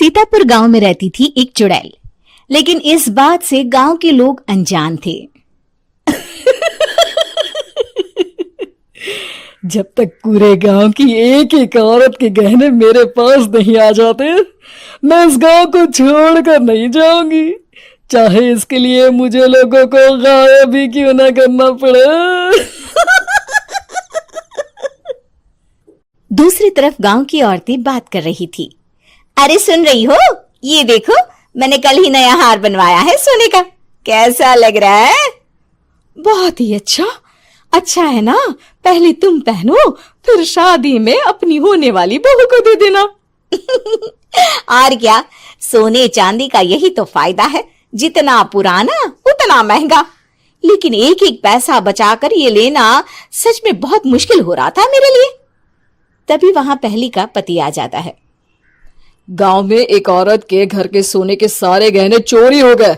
सीतापुर गांव में रहती थी एक चुड़ैल, लेकिन इस बात से गांव के लोग अनजान थे। जब तक पूरे गांव की एक एक औरत के गहने मेरे पास नहीं आ जाते, मैं इस गांव को छोड़कर नहीं जाऊंगी, चाहे इसके लिए मुझे लोगों को गायब भी क्यों ना करना पड़े। दूसरी तरफ गांव की औरतें बात कर रही थी। अरे सुन रही हो, ये देखो मैंने कल ही नया हार बनवाया है सोने का, कैसा लग रहा है? बहुत ही अच्छा है ना, पहले तुम पहनो, फिर शादी में अपनी होने वाली बहू को दे देना। और क्या, सोने चांदी का यही तो फायदा है, जितना पुराना उतना महंगा। लेकिन एक एक पैसा बचाकर ये लेना सच में बहुत मुश्किल हो रहा था मेरे लिए। तभी वहां पहली का पति आ जाता है। गांव में एक औरत के घर के सोने के सारे गहने चोरी हो गए।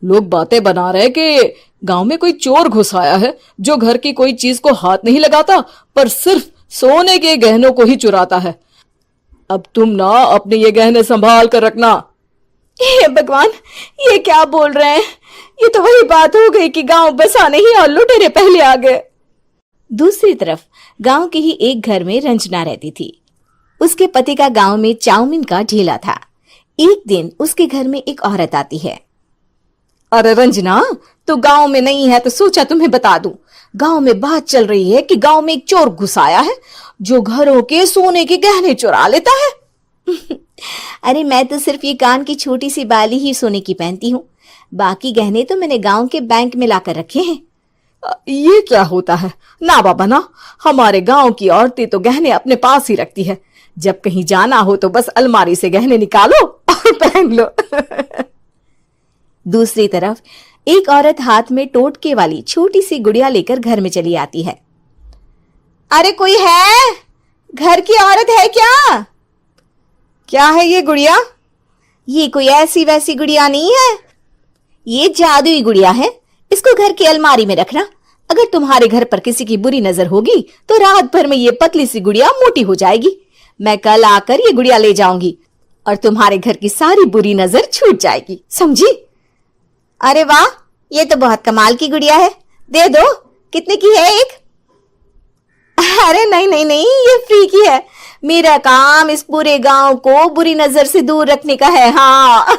लोग बातें बना रहे कि गांव में कोई चोर घुस आया है जो घर की कोई चीज को हाथ नहीं लगाता, पर सिर्फ सोने के गहनों को ही चुराता है। अब तुम ना अपने ये गहने संभाल कर रखना। हे भगवान, ये क्या बोल रहे हैं? ये तो वही बात हो गई कि गांव बसा नहीं और लुटेरे पहले आ गए। दूसरी तरफ गांव के ही एक घर में रंजना रहती थी। उसके पति का गांव में चाउमीन का ठेला था। एक दिन उसके घर में एक औरत आती है। अरे रंजना, तो गांव में नहीं है तो सोचा तुम्हें बता दूं। गांव में बात चल रही है कि गांव में एक चोर घुस आया है जो घरों के सोने के गहने चुरा लेता है। अरे मैं तो सिर्फ ये कान की छोटी सी बाली ही सोने की पहनती हूँ, बाकी गहने तो मैंने गांव के बैंक में लाकर रखे हैं। ये क्या होता है? ना बाबा ना, हमारे गांव की औरतें तो गहने अपने पास ही रखती है। जब कहीं जाना हो तो बस अलमारी से गहने निकालो और पहन लो। दूसरी तरफ एक औरत हाथ में टोटके वाली छोटी सी गुड़िया लेकर घर में चली आती है। अरे कोई है? घर की औरत है क्या? क्या है ये गुड़िया? ये कोई ऐसी वैसी गुड़िया नहीं है, ये जादुई गुड़िया है। इसको घर की अलमारी में रखना। अगर तुम्हारे घर पर किसी की बुरी नजर होगी तो रात भर में ये पतली सी गुड़िया मोटी हो जाएगी। मैं कल आकर ये गुड़िया ले जाऊंगी और तुम्हारे घर की सारी बुरी नजर छूट जाएगी, समझी? अरे वाह, ये तो बहुत कमाल की गुड़िया है, दे दो। कितने की है एक? अरे नहीं नहीं नहीं, ये फ्री की है। मेरा काम इस पूरे गांव को बुरी नजर से दूर रखने का है। हाँ।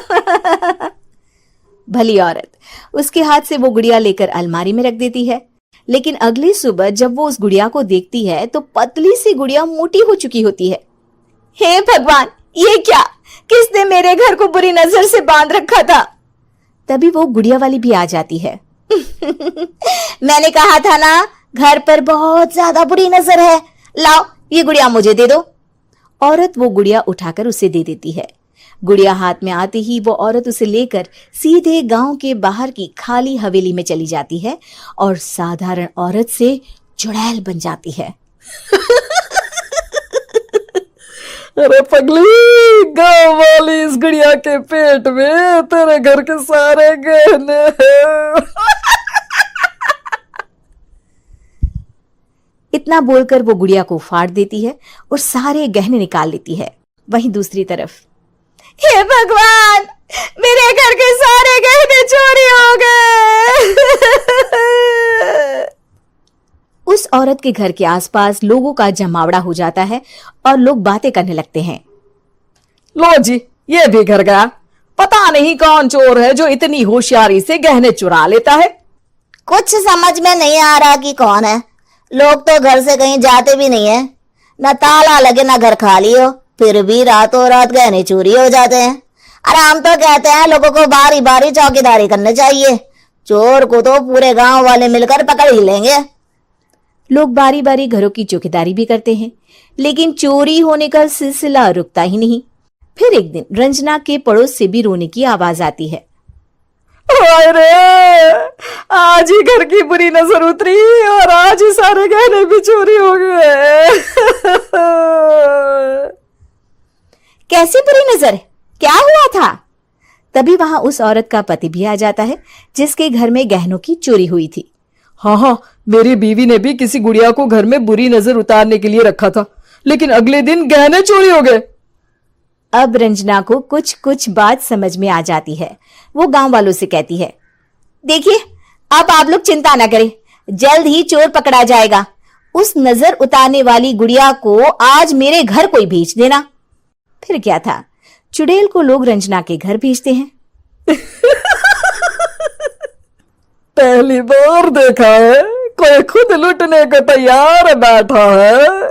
भली औरत उसके हाथ से वो गुड़िया लेकर अलमारी में रख देती है। लेकिन अगली सुबह जब वो उस गुड़िया को देखती है तो पतली सी गुड़िया मोटी हो चुकी होती है। हे भगवान, ये क्या? किसने मेरे घर को बुरी नजर से बांध रखा था? तभी वो गुड़िया वाली भी आ जाती है। मैंने कहा था ना, घर पर बहुत ज्यादा बुरी नजर है, लाओ ये गुड़िया मुझे दे दो। औरत वो गुड़िया उठाकर उसे दे देती है। गुड़िया हाथ में आते ही वो औरत उसे लेकर सीधे गांव के बाहर की खाली हवेली में चली जाती है और साधारण औरत से चुड़ैल बन जाती है। अरे पगली, गांव वाली इस गुड़िया के पेट में तेरे घर के सारे गहने हैं। इतना बोलकर वो गुड़िया को फाड़ देती है और सारे गहने निकाल लेती है। वहीं दूसरी तरफ, हे भगवान, मेरे घर के सारे गहने चोरी हो गए। उस औरत के घर के आसपास लोगों का जमावड़ा हो जाता है और लोग बातें करने लगते हैं। लो जी, ये भी घर गया। पता नहीं कौन चोर है जो इतनी होशियारी से गहने चुरा लेता है। कुछ समझ में नहीं आ रहा कि कौन है। लोग तो घर से कहीं जाते भी नहीं है, न ताला लगे न घर खाली हो, फिर भी रातों रात गहने चोरी हो जाते हैं। अरे हम तो कहते हैं लोगों को बारी बारी चौकीदारी करनी चाहिए, चोर को तो पूरे गांव वाले मिलकर पकड़ ही लेंगे। लोग बारी बारी घरों की चौकीदारी भी करते हैं, लेकिन चोरी होने का सिलसिला रुकता ही नहीं। फिर एक दिन रंजना के पड़ोस से भी रोने की आवाज आती है। अरे आज ही घर की बुरी नजर उतरी और आज ही सारे गहने भी चोरी हो गए। कैसी बुरी नजर? क्या हुआ था? तभी वहां उस औरत का पति भी आ जाता है जिसके घर में गहनों की चोरी हुई थी। हाँ, मेरी बीवी ने भी किसी गुड़िया को घर में बुरी नजर उतारने के लिए रखा था, लेकिन अगले दिन गहने चोरी हो गए। अब रंजना को कुछ कुछ बात समझ में आ जाती है। वो गांव वालों से कहती है, देखिए अब आप लोग चिंता ना करें, जल्द ही चोर पकड़ा जाएगा। उस नजर उतारने वाली गुड़िया को आज मेरे घर कोई भेज देना। फिर क्या था, चुड़ैल को लोग रंजना के घर भेजते हैं। पहली बार देखा है कोई खुद लुटने को तैयार बैठा है।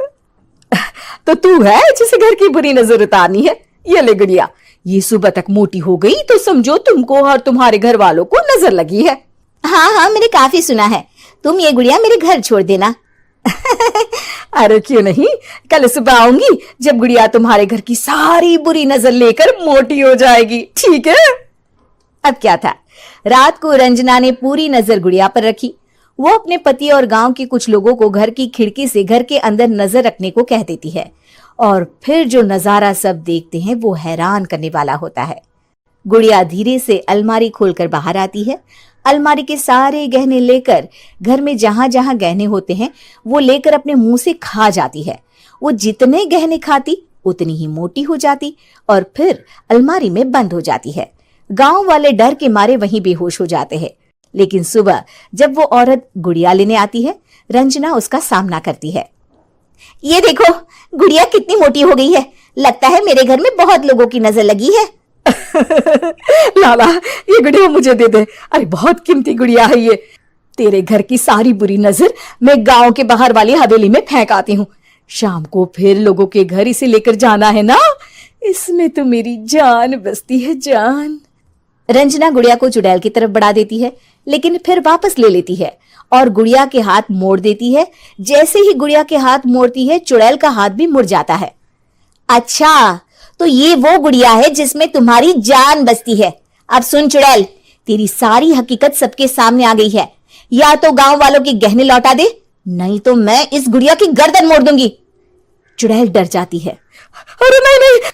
तो तू है जिसे घर की बुरी नजर उतारनी है? ये ले गुड़िया, ये सुबह तक मोटी हो गई तो समझो तुमको और तुम्हारे घर वालों को नजर लगी है। हाँ हाँ, मैंने काफी सुना है। तुम ये गुड़िया मेरे घर छोड़ देना। अरे क्यों नहीं, कल सुबह आऊंगी जब गुड़िया तुम्हारे घर की सारी बुरी नजर लेकर मोटी हो जाएगी, ठीक है? अब क्या था, रात को रंजना ने पूरी नजर गुड़िया पर रखी। वो अपने पति और गांव के कुछ लोगों को घर की खिड़की से घर के अंदर नजर रखने को कह देती है, और फिर जो नजारा सब देखते हैं वो हैरान करने वाला होता है। गुड़िया धीरे से अलमारी खोलकर बाहर आती है। अलमारी के सारे गहने लेकर घर में जहां जहां गहने होते हैं वो लेकर अपने मुंह से खा जाती है। वो जितने गहने खाती उतनी ही मोटी हो जाती और फिर अलमारी में बंद हो जाती है। गांव वाले डर के मारे वहीं बेहोश हो जाते हैं। लेकिन सुबह जब वो औरत गुड़िया लेने आती है, रंजना उसका सामना करती है। ये देखो गुड़िया कितनी मोटी हो गई है, लगता है मेरे घर में बहुत लोगों की नजर लगी है। लाला ये गुड़िया मुझे दे दे, अरे बहुत कीमती गुड़िया है ये। तेरे घर की सारी बुरी नजर मैं गांव के बाहर वाली हवेली में फेंक आती हूँ। शाम को फिर लोगों के घर इसे लेकर जाना है ना, इसमें तो मेरी जान बसती है, जान। रंजना गुड़िया को चुड़ैल की तरफ बढ़ा देती है, लेकिन फिर वापस ले लेती है और गुड़िया के हाथ मोड़ देती है। जैसे ही गुड़िया के हाथ मोड़ती है, चुड़ैल का हाथ भी मुड़ जाता है। अच्छा, तो ये वो गुड़िया है जिसमें तुम्हारी जान बसती है। अब सुन चुड़ैल, तेरी सारी हकीकत सबके सामने आ गई है। या तो गांव वालों के गहने लौटा दे, नहीं तो मैं इस गुड़िया की गर्दन मोड़ दूंगी। चुड़ैल डर जाती है। अरे नहीं नहीं,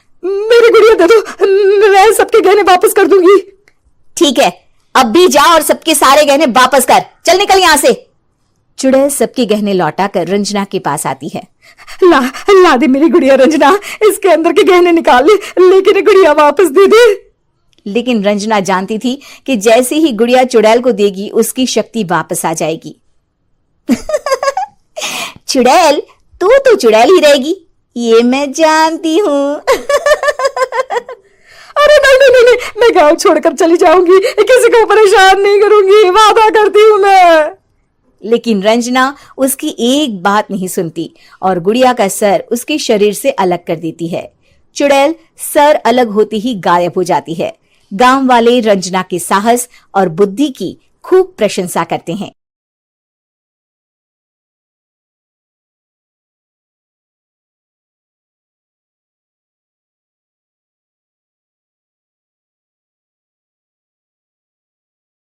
मेरी गुड़िया दे दो, मैं सबके गहने वापस कर दूंगी। ठीक है, अब भी जा और सबके सारे गहने वापस कर। चल निकल यहां से। चुड़ैल सबके गहने लौटाकर रंजना के पास आती है। ला दे मेरी गुड़िया रंजना, इसके अंदर के गहने निकाल ले, लेकिन गुड़िया वापस दे दे। लेकिन रंजना जानती थी कि जैसे ही गुड़िया चुड़ैल को देगी उसकी शक्ति वापस आ जाएगी। चुड़ैल, तू तो चुड़ैल ही रहेगी, ये मैं जानती हूँ। अरे नहीं नहीं नहीं, मैं गांव छोड़कर चली जाऊंगी, किसी को परेशान नहीं करूंगी, वादा करती हूँ मैं। लेकिन रंजना उसकी एक बात नहीं सुनती और गुड़िया का सर उसके शरीर से अलग कर देती है। चुड़ैल सर अलग होते ही गायब हो जाती है। गांव वाले रंजना के साहस और बुद्धि की खूब प्रशंसा करते हैं।